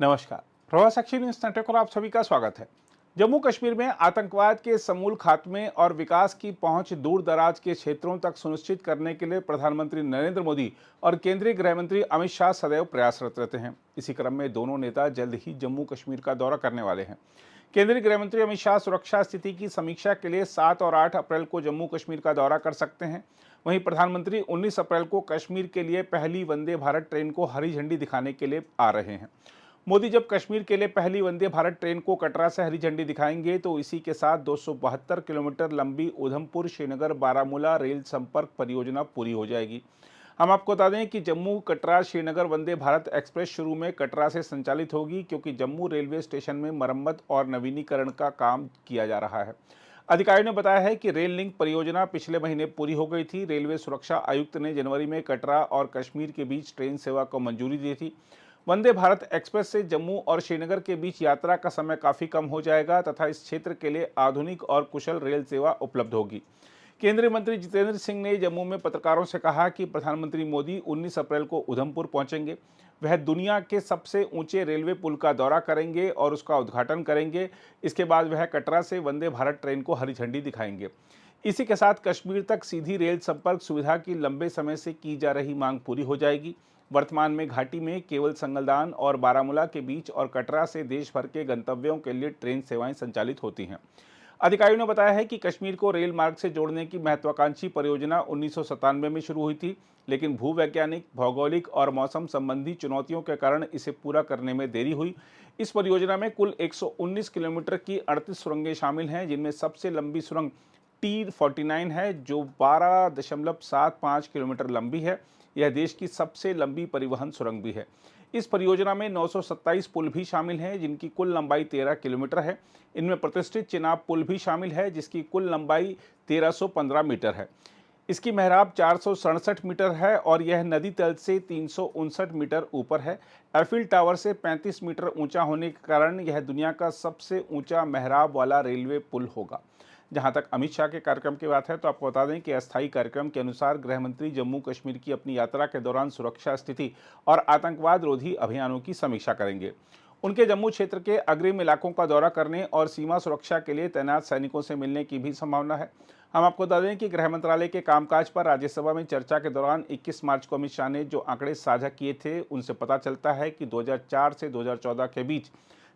नमस्कार। प्रवास साक्षी news network पर आप सभी का स्वागत है। जम्मू कश्मीर में आतंकवाद के समूल खात्मे और विकास की पहुंच दूर दराज के क्षेत्रों तक सुनिश्चित करने के लिए प्रधानमंत्री नरेंद्र मोदी और केंद्रीय गृह मंत्री अमित शाह सदैव प्रयासरत रहते हैं। इसी क्रम में दोनों नेता जल्द ही जम्मू कश्मीर का दौरा करने वाले हैं। केंद्रीय गृह मंत्री अमित शाह सुरक्षा स्थिति की समीक्षा के लिए 7 और 8 अप्रैल को जम्मू कश्मीर का दौरा कर सकते हैं। वहीं प्रधानमंत्री 19 अप्रैल को कश्मीर के लिए पहली वंदे भारत ट्रेन को हरी झंडी दिखाने के लिए आ रहे हैं। मोदी जब कश्मीर के लिए पहली वंदे भारत ट्रेन को कटरा से हरी झंडी दिखाएंगे तो इसी के साथ 272 किलोमीटर लंबी उधमपुर श्रीनगर बारामूला रेल संपर्क परियोजना पूरी हो जाएगी। हम आपको बता दें कि जम्मू कटरा श्रीनगर वंदे भारत एक्सप्रेस शुरू में कटरा से संचालित होगी, क्योंकि जम्मू रेलवे स्टेशन में मरम्मत और नवीनीकरण का काम किया जा रहा है। अधिकारियों ने बताया है कि रेल लिंक परियोजना पिछले महीने पूरी हो गई थी। रेलवे सुरक्षा आयुक्त ने जनवरी में कटरा और कश्मीर के बीच ट्रेन सेवा को मंजूरी दी थी। वंदे भारत एक्सप्रेस से जम्मू और श्रीनगर के बीच यात्रा का समय काफ़ी कम हो जाएगा तथा इस क्षेत्र के लिए आधुनिक और कुशल रेल सेवा उपलब्ध होगी। केंद्रीय मंत्री जितेंद्र सिंह ने जम्मू में पत्रकारों से कहा कि प्रधानमंत्री मोदी 19 अप्रैल को उधमपुर पहुंचेंगे। वह दुनिया के सबसे ऊंचे रेलवे पुल का दौरा करेंगे और उसका उद्घाटन करेंगे। इसके बाद वह कटरा से वंदे भारत ट्रेन को हरी झंडी दिखाएंगे। इसी के साथ कश्मीर तक सीधी रेल संपर्क सुविधा की लंबे समय से की जा रही मांग पूरी हो जाएगी। वर्तमान में घाटी में केवल संगलदान और बारामूला के बीच और कटरा से देश भर के गंतव्यों के लिए ट्रेन सेवाएं संचालित होती हैं। अधिकारियों ने बताया है कि कश्मीर को रेल मार्ग से जोड़ने की महत्वाकांक्षी परियोजना 1997 में शुरू हुई थी, लेकिन भूवैज्ञानिक, भौगोलिक और मौसम संबंधी चुनौतियों के कारण इसे पूरा करने में देरी हुई। इस परियोजना में कुल 119 किलोमीटर की 38 सुरंगें शामिल हैं, जिनमें सबसे लंबी सुरंग T49 है, जो 12.75 किलोमीटर लंबी है। यह देश की सबसे लंबी परिवहन सुरंग भी है। इस परियोजना में 927 पुल भी शामिल हैं, जिनकी कुल लंबाई 13 किलोमीटर है। इनमें प्रतिष्ठित चिनाब पुल भी शामिल है, जिसकी कुल लंबाई 1315 मीटर है। इसकी मेहराब 467 मीटर है और यह नदी तल से 359 मीटर ऊपर है। एफिल टावर से 35 मीटर ऊंचा होने के कारण यह दुनिया का सबसे ऊंचा मेहराब वाला रेलवे पुल होगा। जहां तक अमित शाह के कार्यक्रम की बात है तो आपको बता दें कि अस्थायी कार्यक्रम के अनुसार गृह मंत्री जम्मू कश्मीर की अपनी यात्रा के दौरान सुरक्षा स्थिति और आतंकवाद रोधी अभियानों की समीक्षा करेंगे। उनके जम्मू क्षेत्र के अग्रिम इलाकों का दौरा करने और सीमा सुरक्षा के लिए तैनात सैनिकों से मिलने की भी संभावना है। हम आपको बता दें कि गृह मंत्रालय के कामकाज पर राज्यसभा में चर्चा के दौरान 21 मार्च को अमित शाह ने जो आंकड़े साझा किए थे, उनसे पता चलता है कि 2004 से 2014 के बीच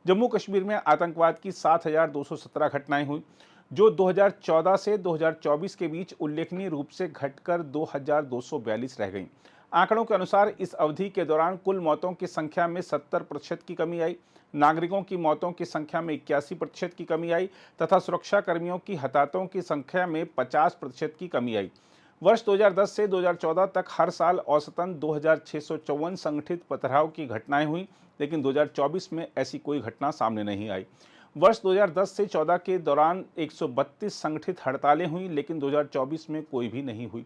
जम्मू कश्मीर में आतंकवाद की 7,217 घटनाएं हुई, जो 2014 से 2024 के बीच उल्लेखनीय रूप से घटकर 2,242 रह गईं। आंकड़ों के अनुसार इस अवधि के दौरान कुल मौतों की संख्या में 70% की कमी आई, नागरिकों की मौतों की संख्या में 81% की कमी आई तथा सुरक्षा कर्मियों की हताहतों की संख्या में 50% की कमी आई। वर्ष 2010 से 2014 तक हर साल औसतन 2,654 संगठित पथराव की घटनाएं हुई, लेकिन 2024 में ऐसी कोई घटना सामने नहीं आई। वर्ष 2010 से 14 के दौरान 132 संगठित हड़तालें हुई, लेकिन 2024 में कोई भी नहीं हुई।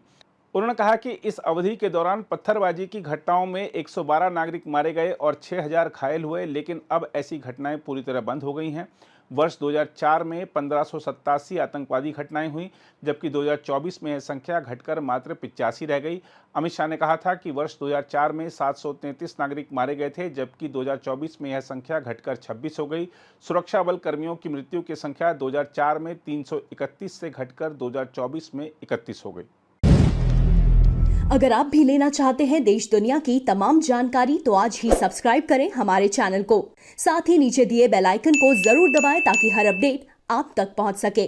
उन्होंने कहा कि इस अवधि के दौरान पत्थरबाजी की घटनाओं में 112 नागरिक मारे गए और 6,000 घायल हुए, लेकिन अब ऐसी घटनाएं पूरी तरह बंद हो गई हैं। वर्ष 2004 में 1587 आतंकवादी घटनाएं हुई, जबकि 2024 में यह संख्या घटकर मात्र 85 रह गई। अमित शाह ने कहा था कि वर्ष 2004 में 733 नागरिक मारे गए थे, जबकि 2024 में यह संख्या घटकर 26 हो गई। सुरक्षा बल कर्मियों की मृत्यु की संख्या 2004 में 331 से घटकर 2024 में 31 हो गई। अगर आप भी लेना चाहते हैं देश दुनिया की तमाम जानकारी तो आज ही सब्सक्राइब करें हमारे चैनल को। साथ ही नीचे दिए बेल आइकन को जरूर दबाएं ताकि हर अपडेट आप तक पहुंच सके।